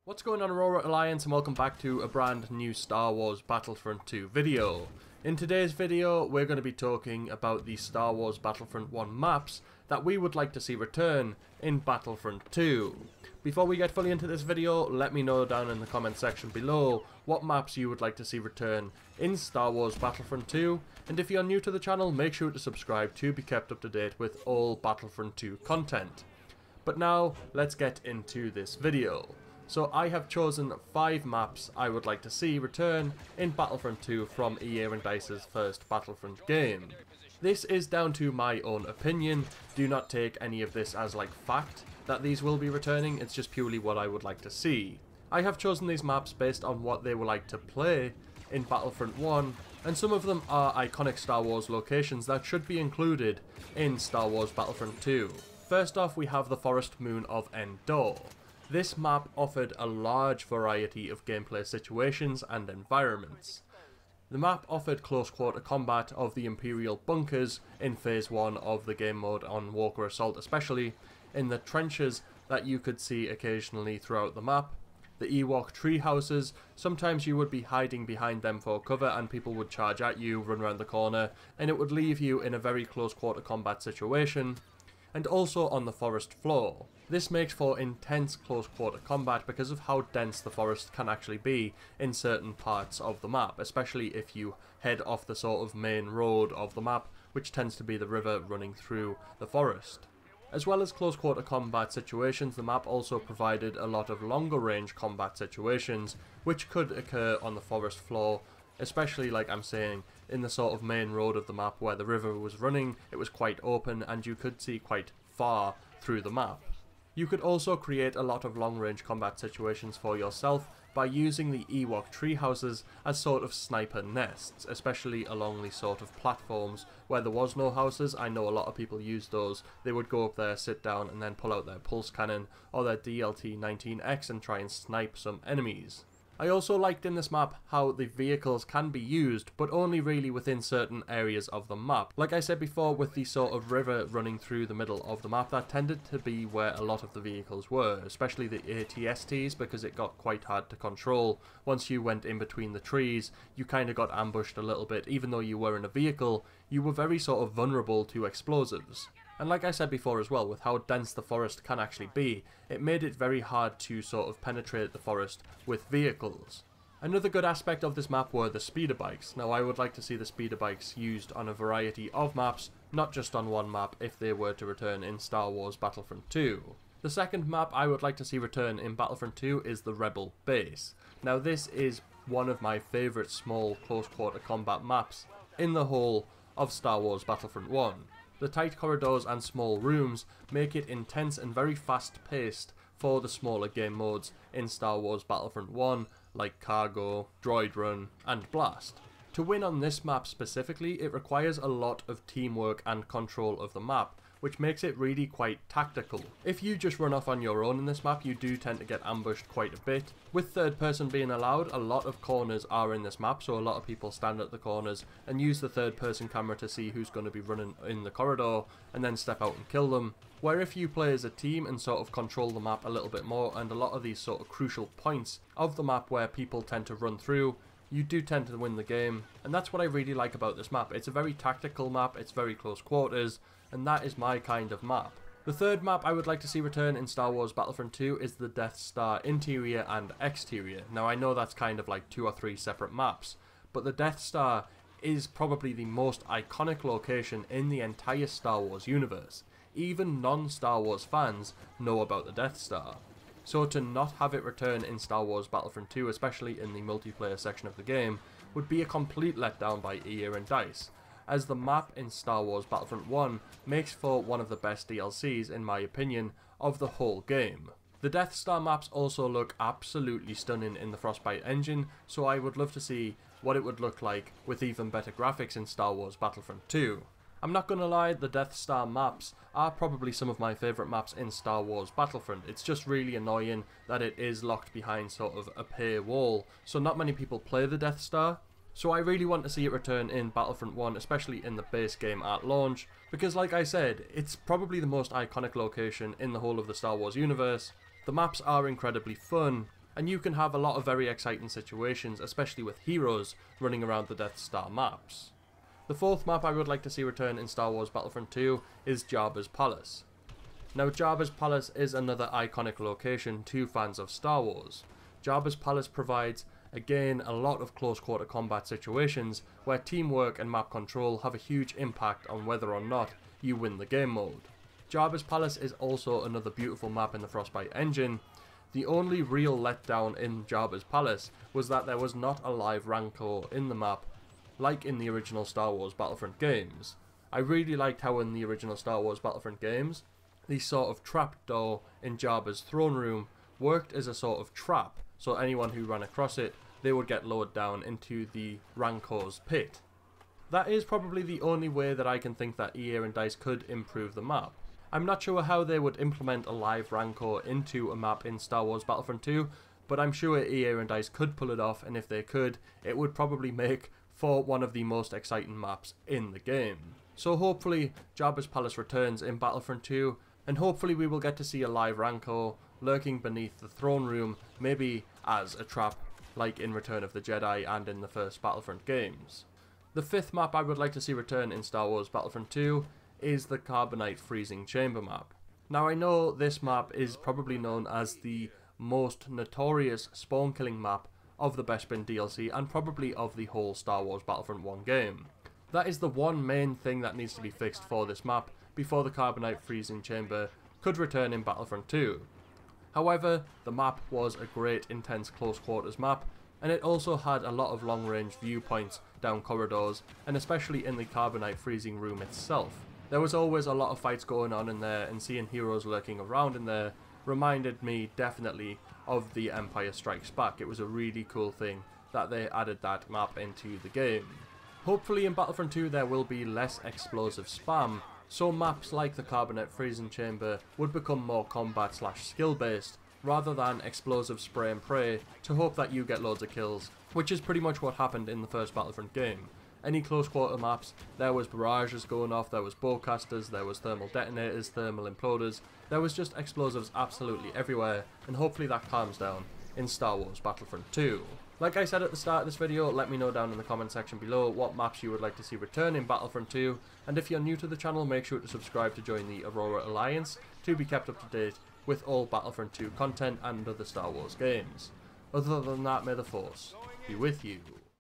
What's going on, Aurora Alliance, and welcome back to a brand new Star Wars Battlefront 2 video. In today's video, we're going to be talking about the Star Wars Battlefront 1 maps that we would like to see return in Battlefront 2. Before we get fully into this video, let me know down in the comment section below what maps you would like to see return in Star Wars Battlefront 2, and if you're new to the channel, make sure to subscribe to be kept up to date with all Battlefront 2 content. But now, let's get into this video. So I have chosen 5 maps I would like to see return in Battlefront 2 from EA and DICE's first Battlefront game. This is down to my own opinion. Do not take any of this as like fact that these will be returning, it's just purely what I would like to see. I have chosen these maps based on what they would like to play in Battlefront 1, and some of them are iconic Star Wars locations that should be included in Star Wars Battlefront 2. First off, we have the Forest Moon of Endor. This map offered a large variety of gameplay situations and environments. The map offered close quarter combat of the Imperial bunkers in Phase 1 of the game mode on Walker Assault, especially in the trenches that you could see occasionally throughout the map. The Ewok tree houses, sometimes you would be hiding behind them for cover and people would charge at you, run around the corner, and it would leave you in a very close quarter combat situation. And also on the forest floor. This makes for intense close quarter combat because of how dense the forest can actually be in certain parts of the map, especially if you head off the sort of main road of the map, which tends to be the river running through the forest. As well as close quarter combat situations, the map also provided a lot of longer range combat situations, which could occur on the forest floor, especially, like I'm saying, in the sort of main road of the map where the river was running. It was quite open and you could see quite far through the map. You could also create a lot of long range combat situations for yourself by using the Ewok tree houses as sort of sniper nests, especially along these sort of platforms where there was no houses. I know a lot of people use those. They would go up there, sit down, and then pull out their pulse cannon or their DLT-19X and try and snipe some enemies. I also liked in this map how the vehicles can be used, but only really within certain areas of the map. Like I said before, with the sort of river running through the middle of the map, that tended to be where a lot of the vehicles were, especially the ATSTs, because it got quite hard to control. Once you went in between the trees, you kind of got ambushed a little bit. Even though you were in a vehicle, you were very sort of vulnerable to explosives. And like I said before as well, with how dense the forest can actually be, it made it very hard to sort of penetrate the forest with vehicles. Another good aspect of this map were the speeder bikes. Now I would like to see the speeder bikes used on a variety of maps, not just on one map if they were to return in Star Wars Battlefront 2. The second map I would like to see return in Battlefront 2 is the Rebel Base. Now this is one of my favourite small close quarter combat maps in the whole of Star Wars Battlefront 1. The tight corridors and small rooms make it intense and very fast paced for the smaller game modes in Star Wars Battlefront 1 like Cargo, Droid Run and Blast. To win on this map specifically, it requires a lot of teamwork and control of the map, which makes it really quite tactical. If you just run off on your own in this map, you do tend to get ambushed quite a bit. With third person being allowed, a lot of corners are in this map, so a lot of people stand at the corners and use the third person camera to see who's going to be running in the corridor and then step out and kill them. Where if you play as a team and sort of control the map a little bit more, and a lot of these sort of crucial points of the map where people tend to run through, you do tend to win the game, and that's what I really like about this map. It's a very tactical map, it's very close quarters, and that is my kind of map. The third map I would like to see return in Star Wars Battlefront 2 is the Death Star interior and exterior. Now I know that's kind of like 2 or 3 separate maps, but the Death Star is probably the most iconic location in the entire Star Wars universe. Even non-Star Wars fans know about the Death Star. So to not have it return in Star Wars Battlefront 2, especially in the multiplayer section of the game, would be a complete letdown by EA and DICE, as the map in Star Wars Battlefront 1 makes for one of the best DLCs, in my opinion, of the whole game. The Death Star maps also look absolutely stunning in the Frostbite engine, so I would love to see what it would look like with even better graphics in Star Wars Battlefront 2. I'm not gonna lie, the Death Star maps are probably some of my favourite maps in Star Wars Battlefront. It's just really annoying that it is locked behind sort of a paywall, so not many people play the Death Star. So I really want to see it return in Battlefront 1, especially in the base game at launch, because like I said, it's probably the most iconic location in the whole of the Star Wars universe. The maps are incredibly fun, and you can have a lot of very exciting situations, especially with heroes running around the Death Star maps. The fourth map I would like to see return in Star Wars Battlefront 2 is Jabba's Palace. Now, Jabba's Palace is another iconic location to fans of Star Wars. Jabba's Palace provides, again, a lot of close quarter combat situations where teamwork and map control have a huge impact on whether or not you win the game mode. Jabba's Palace is also another beautiful map in the Frostbite engine. The only real letdown in Jabba's Palace was that there was not a live Rancor in the map, like in the original Star Wars Battlefront games. I really liked how in the original Star Wars Battlefront games, the sort of trapdoor in Jabba's throne room worked as a sort of trap, so anyone who ran across it, they would get lowered down into the Rancor's pit. That is probably the only way that I can think that EA and DICE could improve the map. I'm not sure how they would implement a live Rancor into a map in Star Wars Battlefront 2, but I'm sure EA and DICE could pull it off, and if they could, it would probably make for one of the most exciting maps in the game. So hopefully Jabba's Palace returns in Battlefront 2, and hopefully we will get to see a live Rancor lurking beneath the throne room, maybe as a trap like in Return of the Jedi and in the first Battlefront games. The fifth map I would like to see return in Star Wars Battlefront 2 is the Carbonite Freezing Chamber map. Now, I know this map is probably known as the most notorious spawn killing map of the Bespin DLC and probably of the whole Star Wars Battlefront 1 game. That is the one main thing that needs to be fixed for this map before the Carbonite Freezing Chamber could return in Battlefront 2. However, the map was a great intense close quarters map, and it also had a lot of long range viewpoints down corridors, and especially in the Carbonite Freezing Room itself. There was always a lot of fights going on in there, and seeing heroes lurking around in there reminded me definitely of the Empire Strikes Back. It was a really cool thing that they added that map into the game. Hopefully in Battlefront 2 there will be less explosive spam, so maps like the Carbonite Freezing Chamber would become more combat / skill based, rather than explosive spray and pray to hope that you get loads of kills, which is pretty much what happened in the first Battlefront game. Any close quarter maps, there was barrages going off, there was bowcasters, there was thermal detonators, thermal imploders, there was just explosives absolutely everywhere, and hopefully that calms down in Star Wars Battlefront 2. Like I said at the start of this video, let me know down in the comment section below what maps you would like to see return in Battlefront 2, and if you're new to the channel, make sure to subscribe to join the Aurora Alliance to be kept up to date with all Battlefront 2 content and other Star Wars games. Other than that, may the Force be with you.